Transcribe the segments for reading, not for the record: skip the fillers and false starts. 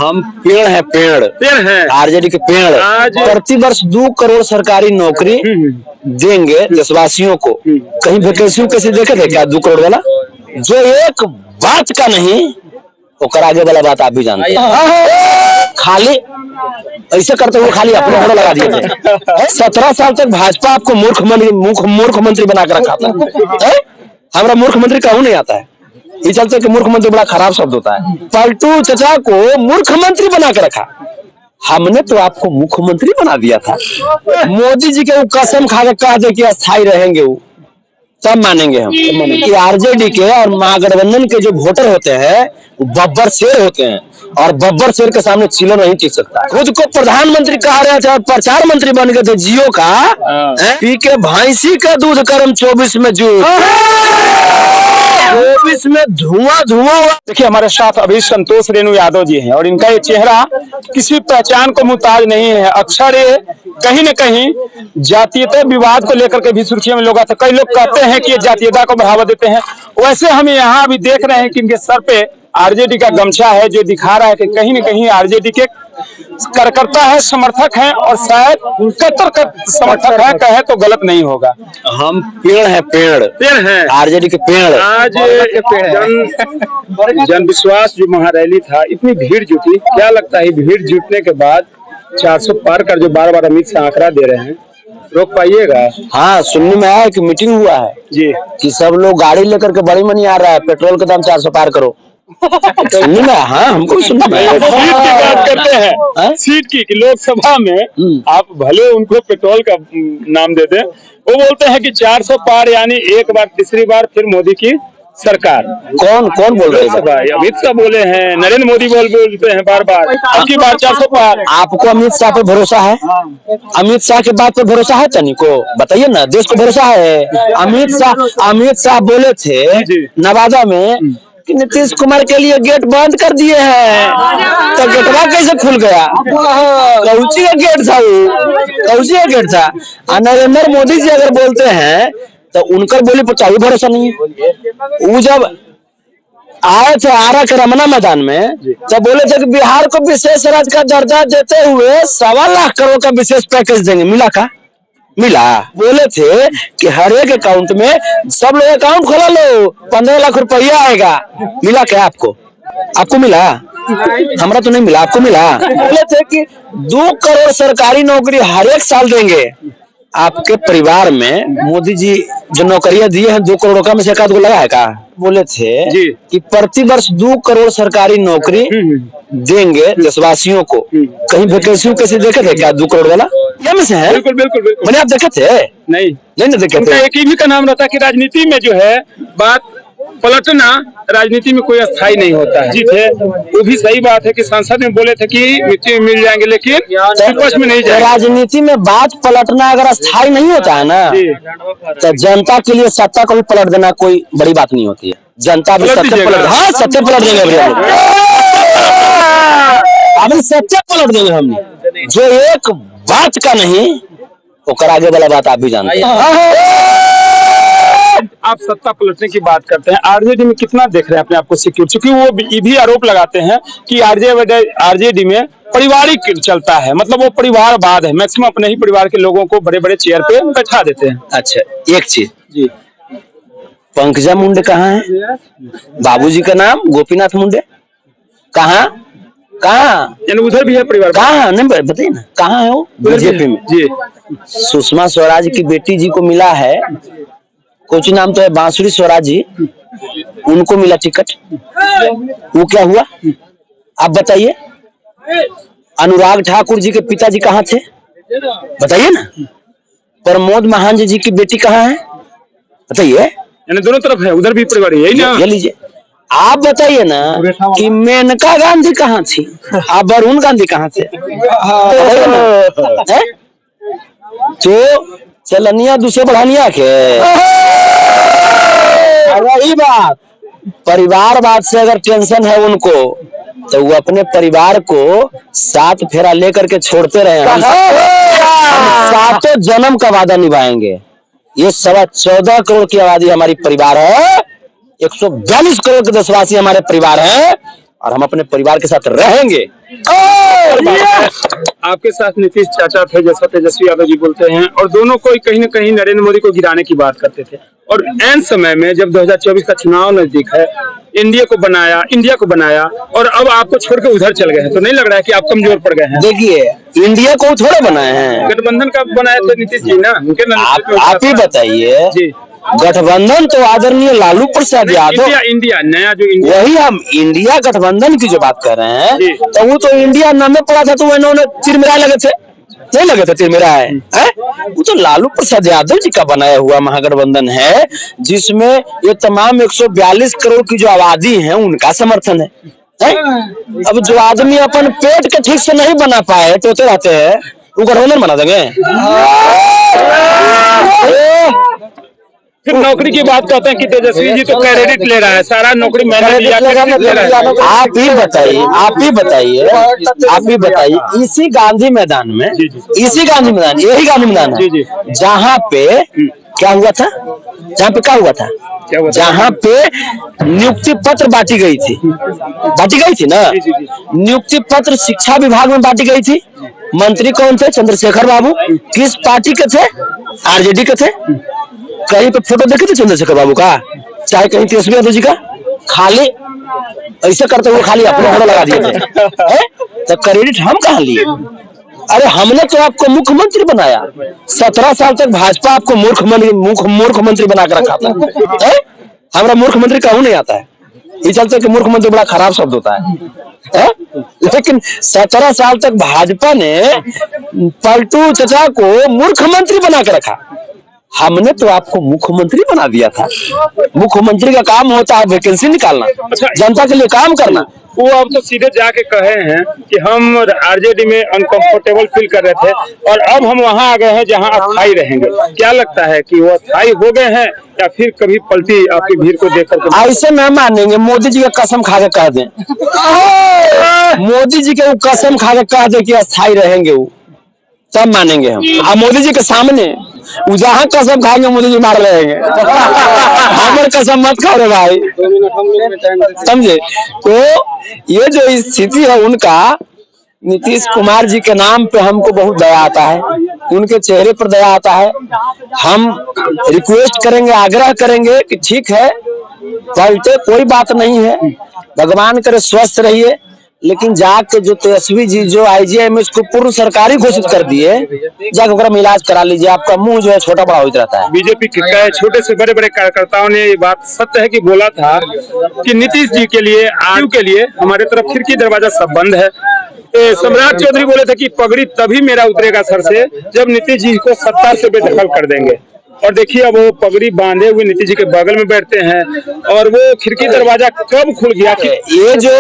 हम पेड़ है, पेड़ है आरजेडी के पेड़। प्रति वर्ष 2 करोड़ सरकारी नौकरी देंगे देशवासियों को। कहीं वैकेंसी कैसे देखे थे क्या 2 करोड़ वाला? जो एक बात का नहीं ओकर आगे वाला बात आप भी जानते हैं। खाली ऐसे करते हुए खाली अपने फोटो लगा दिए थे। 17 साल तक भाजपा आपको मूर्ख मंत्री बनाकर रखा था। हमारा मूर्ख मंत्री कहूं नहीं आता है, ये चलते कि मूर्ख मंत्री बड़ा खराब शब्द होता है। पलटू चचा को मूर्ख मंत्री बना के रखा। हमने तो आपको मुख्यमंत्री बना दिया था। मोदी जी के वो कसम खा के कह दे कि अस्थायी रहेंगे, वो तब मानेंगे हम कि आरजेडी के और महागठबंधन के जो वोटर होते हैं वो बब्बर शेर होते हैं, और बब्बर शेर के सामने चिलो नहीं टिक सकता। खुद को प्रधानमंत्री कहा रहे थे और प्रचार मंत्री बन गए थे जियो का। पी के भैंसी का दूध करम 24 में जूट, 24 में धुआं। देखिए हमारे साथ अभी संतोष रेणु यादव जी हैं और इनका ये चेहरा किसी पहचान को मुताज नहीं है। अक्सर ये कहीं न कहीं जातीयता विवाद को लेकर के भी सुर्खियों में लोग आते। कई लोग कहते हैं कि ये जातीयता को बढ़ावा देते हैं। वैसे हम यहाँ अभी देख रहे हैं कि इनके सर पे आरजेडी का गमछा है, जो दिखा रहा है कि कहीं न कहीं आरजेडी के कार्यकर्ता है, समर्थक हैं, और शायद कट्टर समर्थक है, कहे तो गलत नहीं होगा। हम पेड़ है, पेड़ है आरजेडी के पेड़। आज जन विश्वास जो महारैली था, इतनी भीड़ जुटी, क्या लगता है भीड़ जुटने के बाद 400 पार कर जो बार अमित शाह आंकड़ा दे रहे हैं, रोक पाइएगा? हाँ, सुनने में आया कि मीटिंग हुआ है जी कि सब लोग गाड़ी लेकर के बड़ी मनी आ रहा है, पेट्रोल का दाम 400 पार करो। सुनने में, हाँ हमको सुनने में। सीट की बात करते हैं, सीट की लोकसभा में आप भले उनको पेट्रोल का नाम दे दें, वो बोलते हैं कि 400 पार यानी एक बार, तीसरी बार फिर मोदी की सरकार। कौन बोल रहे हैं? अमित शाह बोले हैं, नरेंद्र मोदी बोलते हैं बार अब की बार 400 पार। आपको अमित शाह पर भरोसा है? अमित शाह के बात पर भरोसा है? तनी को बताइए ना, देश को भरोसा है? अमित शाह बोले थे नवादा में कि नीतीश कुमार के लिए गेट बंद कर दिए हैं, तो गेटवा कैसे खुल गया? कौची का गेट था वो? कौची का गेट था? नरेंद्र मोदी जी अगर बोलते हैं तो उनकर बोली पर चाहिए भरोसा नहीं है। वो जब आए थे आरा के रमना मैदान में, तब बोले थे कि बिहार को विशेष राज्य का दर्जा देते हुए 1.25 लाख करोड़ का विशेष पैकेज देंगे। मिला का? मिला। बोले थे कि हर एक अकाउंट में सब लोग अकाउंट खोला लो, 15 लाख रुपया आएगा। मिला क्या आपको? आपको मिला? हमरा तो नहीं मिला, आपको मिला? बोले थे कि 2 करोड़ सरकारी नौकरी हर एक साल देंगे। आपके परिवार में मोदी जी जो नौकरियां दिए हैं 2 करोड़ का में से 1 लगा है का? बोले थे कि प्रति वर्ष 2 करोड़ सरकारी नौकरी देंगे देशवासियों को। कहीं वैकेंसी कैसे देखे थे क्या 2 करोड़ वाला? या में से है? बिल्कुल। मैंने आप देखे थे? नहीं देखे थे। एक ही का नाम रहता कि राजनीति में जो है बात पलटना, राजनीति में कोई अस्थाई नहीं होता है। जी थे, वो भी सही बात है कि सांसद में बोले थे कि मिट्टी में मिल जाएंगे, लेकिन विपक्ष में नहीं जाएंगे। राजनीति में बात पलटना अगर अस्थाई नहीं होता है ना, तो जनता के लिए सत्ता को भी पलट देना कोई बड़ी बात नहीं होती है। जनता भी सत्ता पलट, हाँ सत्ता पलट देंगे अभी सत्ता पलट देंगे हमने। जो एक बात का नहीं ओकर आगे वाला बात आप भी जानते हैं। आप सत्ता पलटने की बात करते हैं, आरजेडी में कितना देख रहे हैं अपने आप को सिक्योर? क्योंकि वो ये भी आरोप लगाते हैं कि आरजेडी में पारिवारिक चलता है, मतलब वो परिवारवाद है, मैक्सिमम अपने ही परिवार के लोगों को बड़े चेयर पे बैठा देते हैं। अच्छा, एक चीज जी, पंकजा मुंडे कहाँ है? बाबूजी का नाम गोपीनाथ मुंडे कहाँ? उधर भी है परिवार? कहाँ नहीं बताइए ना, कहाँ है वो? बीजेपी में जी। सुषमा स्वराज की बेटी जी को मिला है, कुछ नाम तो है बांसुरी स्वराज जी, उनको मिला टिकट। वो क्या हुआ आप बताइए? अनुराग ठाकुर जी के पिताजी कहाँ थे बताइए ना? प्रमोद महाजन जी की बेटी कहाँ है बताइए? दोनों तरफ है, उधर भी परिवार है, यही ना? ये लीजिए, आप बताइए ना कि मेनका गांधी कहाँ थी, आप वरुण गांधी कहाँ थे? तो चलनिया दूसरे बढ़ानिया के वही बात। परिवारवाद से अगर टेंशन है उनको, तो वो अपने परिवार को 7 फेरा लेकर के छोड़ते रहे। हम 7 जन्म का वादा निभाएंगे। ये 14.25 करोड़ की आबादी हमारी परिवार है, 142 करोड़ के देशवासी हमारे परिवार हैं, और हम अपने परिवार के साथ रहेंगे। आपके साथ नीतीश चाचा थे, जैसा तेजस्वी यादव जी बोलते हैं, और दोनों को कहीं न कहीं नरेंद्र मोदी को गिराने की बात करते थे। और एन समय में जब 2024 का चुनाव नजदीक है, इंडिया को बनाया और अब आपको छोड़ के उधर चल गए हैं, तो नहीं लग रहा है कि आप कमजोर पड़ गए हैं? देखिए, इंडिया को थोड़े बनाए हैं, गठबंधन का बनाए थे नीतीश जी ना, उनके आप ही बताइए जी। गठबंधन तो आदरणीय लालू प्रसाद यादव, इंडिया नया जो इंडिया, वही हम इंडिया गठबंधन की जो बात कर रहे हैं, तो वो तो इंडिया नाम में पड़ा था, तो इन्होंने तिरमिरा लगे थे, नहीं लगे थे तिरमिरा है? वो तो लालू प्रसाद यादव जी का बनाया हुआ महागठबंधन है, जिसमें ये तमाम 142 करोड़ की जो आबादी है उनका समर्थन है? अब जो आदमी अपन पेट के ठीक से नहीं बना पाए टोते रहते हैं, वो गठबंधन बना देंगे? फिर नौकरी की बात कहते हैं कि तेजस्वी जी तो क्रेडिट ले रहा है, सारा नौकरी मैंने लिया, आप ही बताइए इसी गांधी मैदान में, यही गांधी मैदान है जहाँ पे क्या हुआ था, जहाँ पे नियुक्ति पत्र बांटी गई थी ना, नियुक्ति पत्र शिक्षा विभाग में बांटी गई थी। मंत्री कौन थे? चंद्रशेखर बाबू। किस पार्टी के थे? आरजेडी के थे। कहीं पे फोटो देखे थे चंद्रशेखर बाबू का, चाहे कहीं तेजस्वी यादव जी का? खाली ऐसे करते हुए खाली अपने फोटो लगा दिए थे। तो क्रेडिट हम कहाँ लिए? अरे हमने तो आपको मुख्यमंत्री बनाया, 17 साल तक भाजपा आपको मूर्ख मंत्री बना कर रखा था। हमारा मुख्यमंत्री कहूँ नहीं आता है, ये चलते कि मुख्यमंत्री बड़ा खराब शब्द होता है? लेकिन 17 साल तक भाजपा ने पलटू चचा को मुख्यमंत्री बना कर रखा, हमने तो आपको मुख्यमंत्री बना दिया था। मुख्यमंत्री का काम होता है वैकेंसी निकालना, जनता के लिए काम करना। वो अब तो सीधे जाके कहे हैं कि हम आरजेडी में अनकंफर्टेबल फील कर रहे थे और अब हम वहां आ गए हैं जहां अस्थायी रहेंगे। क्या लगता है कि वो अस्थायी हो गए हैं या फिर कभी पलटी आपकी भीड़ को देखकर? ऐसे नहीं मानेंगे, मोदी जी का कसम खा के कह दें, मोदी जी के कसम खा के कह दे कि अस्थायी रहेंगे, वो तब मानेंगे हम। और मोदी जी के सामने जहाँ कसम खाएंगे मोदी जी मार रहेंगे। हमारे कसम मत खाओ रे भाई, समझे? तो ये जो स्थिति है उनका, नीतीश कुमार जी के नाम पे हमको बहुत दया आता है, उनके चेहरे पर दया आता है। हम रिक्वेस्ट करेंगे, आग्रह करेंगे कि ठीक है पलटे, कोई बात नहीं है, भगवान करे स्वस्थ रहिए, लेकिन जाके जो तेजस्वी जी जो IGIMS को पूर्ण सरकारी घोषित कर दिए, जाकर इलाज करा लीजिए, आपका मुंह जो है छोटा बड़ा होता रहता है। बीजेपी के छोटे से बड़े बड़े कार्यकर्ताओं ने ये बात सत्य है कि बोला था कि नीतीश जी के लिए, आयु के लिए हमारे तरफ खिड़की दरवाजा सब बंद है। सम्राट चौधरी बोले थे कि पगड़ी तभी मेरा उतरेगा सर से जब नीतीश जी को सत्ता से बेदखल कर देंगे। और देखिए अब वो पगड़ी बांधे हुए नीतीश जी के बगल में बैठते हैं और वो खिड़की दरवाजा कब खुल गया? ये जो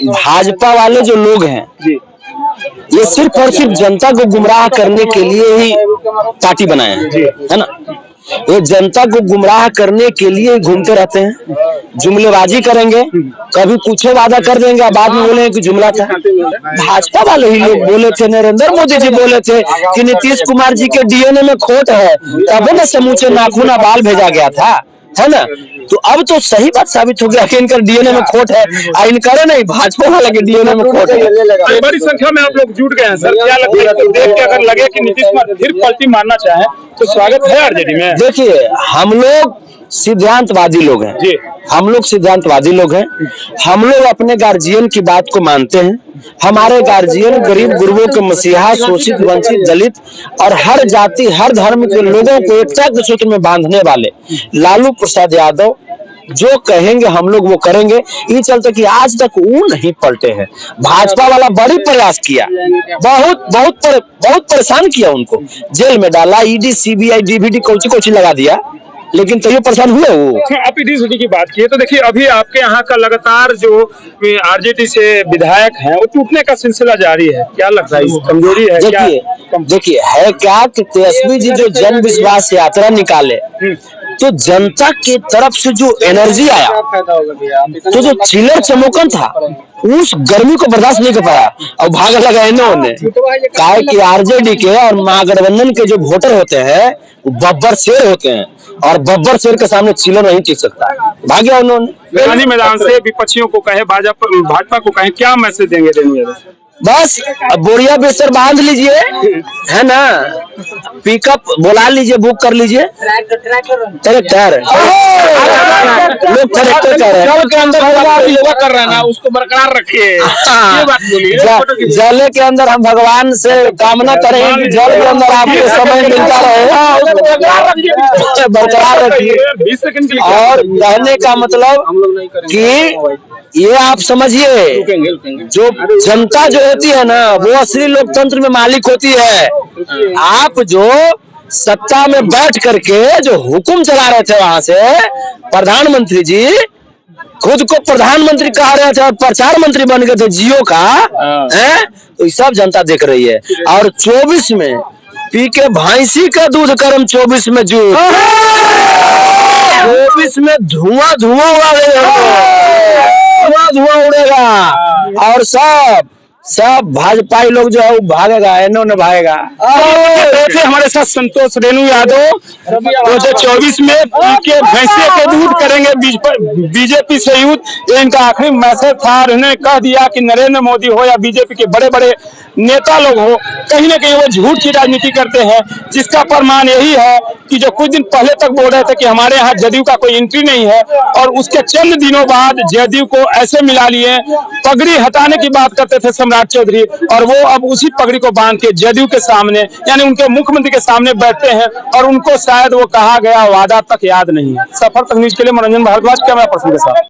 भाजपा वाले जो लोग हैं जी, ये सिर्फ और सिर्फ जनता को गुमराह करने के लिए ही पार्टी बनाए हैं, है ना? ये जनता को गुमराह करने के लिए घूमते रहते हैं, जुमलेबाजी करेंगे, कभी कुछ वादा कर देंगे, बाद में बोलेंगे कि जुमला था। भाजपा वाले ही लोग बोले थे, नरेंद्र मोदी जी बोले थे कि नीतीश कुमार जी के DNA में खोट है, तब न समूचे नाखून बाल भेजा गया था, है ना? तो अब तो सही बात साबित हो गया कि इनका DNA में खोट है, इनका नहीं, भाजपा वाले के DNA में खोट है। बड़ी संख्या में आप लोग जुट गए हैं सर, क्या लगता है? तो देख के अगर लगे कि नीतीश कुमार फिर पलटी मारना चाहे तो स्वागत है आरजेडी में। देखिए, हम लोग सिद्धांतवादी लोग हैं जी, हम लोग सिद्धांतवादी लोग हैं। हम लोग अपने गार्जियन की बात को मानते हैं। हमारे गार्जियन गरीब गुरबों के मसीहा, शोषित, वंचित, दलित और हर जाति हर धर्म के लोगों को एकता के सूत्र में बांधने वाले लालू प्रसाद यादव जो कहेंगे हम लोग वो करेंगे। ये चलते कि आज तक वो नहीं पलटे हैं। भाजपा वाला बड़ी प्रयास किया, बहुत परेशान किया, उनको जेल में डाला, ED CBI DVD कोची लगा दिया, लेकिन तो ये परेशान हुए वो। आप ED की बात की तो देखिए अभी आपके यहाँ का लगातार जो आरजेडी से विधायक हैं वो टूटने का सिलसिला जारी है। क्या लगता है, कमजोरी है? देखिए है क्या कि तेजस्वी जी जो जन विश्वास यात्रा निकाले तो जनता की तरफ से जो एनर्जी आया, तो जो चिलर चमोकन था उस गर्मी को बर्दाश्त नहीं कर पाया और भाग लगा इन्होंने। कहा कि आरजेडी के और महागठबंधन के जो वोटर होते हैं वो बब्बर शेर होते हैं और बब्बर शेर के सामने चिलर नहीं टिक सकता, भाग गया उन्होंने। गांधी मैदान से विपक्षियों को कहे, भाजपा को कहे, क्या मैसेज देंगे? बस अब बोरिया बिस्तर बांध लीजिए, है ना, पिकअप बुला लीजिए, बुक कर लीजिए, ट्रैक्टर लोग ट्रैक्टर कर रहे हैं। जल के अंदर योगा कर रहे हैं ना, उसको बरकरार रखिए, ये बात बोलिए। जल के अंदर हम भगवान से कामना करेंगे कि जल के अंदर आपको समय मिलता रहे, बरकरार रखिए। 20 सेकंड के लिए और कहने का मतलब कि ये आप समझिए, जो जनता जो होती है ना, वो असली लोकतंत्र में मालिक होती है। आप जो सत्ता में बैठ करके जो हुक्म चला रहे थे वहां से, प्रधानमंत्री जी खुद को प्रधानमंत्री कह रहे थे और प्रचार मंत्री बन गए थे जियो का, है, तो ये सब जनता देख रही है। और 24 में पी के भैंसी का दूध करम 24 में जूट, 24 में धुआं उड़ेगा और सब भाजपाई लोग जो है वो भागेगा, इन्होंने भागेगा। हमारे साथ संतोष रेणु यादव, वो जो 24 में के भैंसे के दूध करेंगे बीजेपी से युद्ध, ये इनका आखिरी मैसेज था। और इन्होंने कह दिया कि नरेंद्र मोदी हो या बीजेपी के बड़े बड़े नेता लोग हो, कहीं ना कहीं वो झूठ की राजनीति करते हैं, जिसका प्रमाण यही है कि जो कुछ दिन पहले तक बोल रहे थे कि हमारे यहाँ जदयू का कोई एंट्री नहीं है, और उसके चंद दिनों बाद जदयू को ऐसे मिला लिए, पगड़ी हटाने की बात करते थे सम्राट चौधरी, और वो अब उसी पगड़ी को बांध के जदयू के सामने, यानी उनके मुख्यमंत्री के सामने बैठते हैं, और उनको शायद वो कहा गया वादा तक याद नहीं है। सफल तक न्यूज के लिए मनोरंजन भारद्वाज, कैमरा पर्सन के साथ।